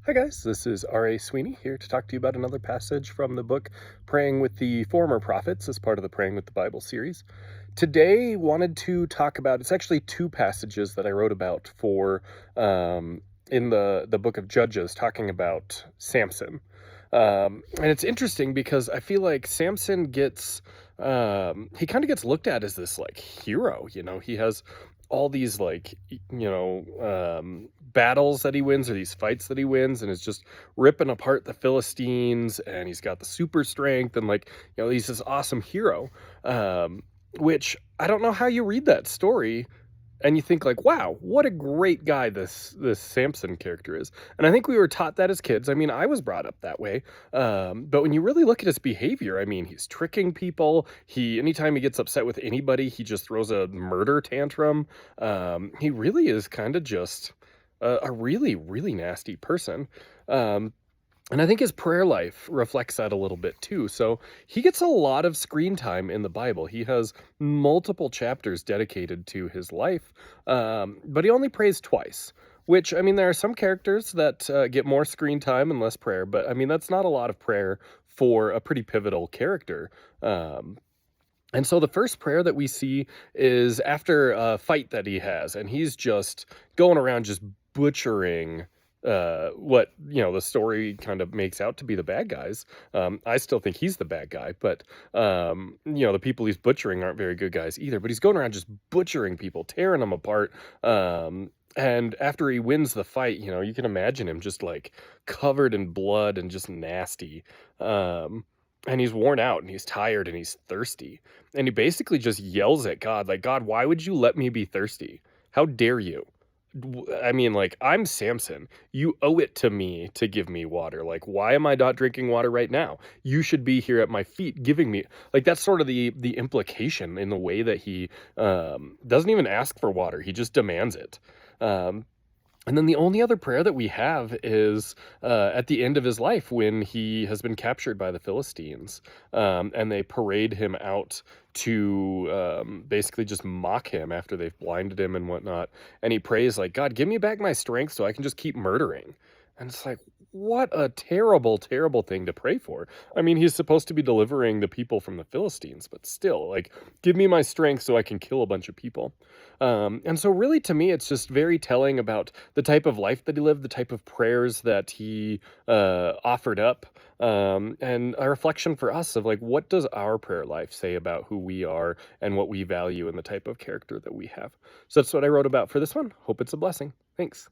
Hi guys, this is R.A. Sweeney here to talk to you about another passage from the book Praying with the Former Prophets as part of the Praying with the Bible series. Today wanted to talk about, it's actually two passages that I wrote about for in the book of Judges talking about Samson. And it's interesting because I feel like Samson gets, he kind of gets looked at as this like hero, he has all these battles that he wins or these fights that he wins and is just ripping apart the Philistines, and he's got the super strength and he's this awesome hero. Which I don't know how you read that story and you think like, wow, what a great guy this Samson character is. And I think we were taught that as kids. I mean, I was brought up that way. But when you really look at his behavior, I mean, he's tricking people. Anytime he gets upset with anybody, he just throws a murder tantrum. He really is kind of just a really, really nasty person. And I think his prayer life reflects that a little bit too. So he gets a lot of screen time in the Bible. He has multiple chapters dedicated to his life, but he only prays twice. Which, I mean, there are some characters that get more screen time and less prayer, but I mean, that's not a lot of prayer for a pretty pivotal character. And so the first prayer that we see is after a fight that he has, and he's just going around just butchering what the story kind of makes out to be the bad guys. I still think he's the bad guy, but the people he's butchering aren't very good guys either. But he's going around just butchering people, tearing them apart. And after he wins the fight, you can imagine him just like covered in blood and just nasty. And he's worn out and he's tired and he's thirsty. And he basically just yells at God, like, God, why would you let me be thirsty? How dare you? I mean, like, I'm Samson. You owe it to me to give me water. Like, why am I not drinking water right now? You should be here at my feet giving me, like, that's sort of the implication in the way that he doesn't even ask for water. He just demands it. And then the only other prayer that we have is at the end of his life when he has been captured by the Philistines, and they parade him out to basically just mock him after they've blinded him and whatnot. And he prays like, God, give me back my strength so I can just keep murdering. And it's like, what a terrible, terrible thing to pray for. I mean, he's supposed to be delivering the people from the Philistines, but still, like, give me my strength so I can kill a bunch of people. And so really, to me, it's just very telling about the type of life that he lived, the type of prayers that he offered up, and a reflection for us of, like, what does our prayer life say about who we are and what we value and the type of character that we have. So that's what I wrote about for this one. Hope it's a blessing. Thanks.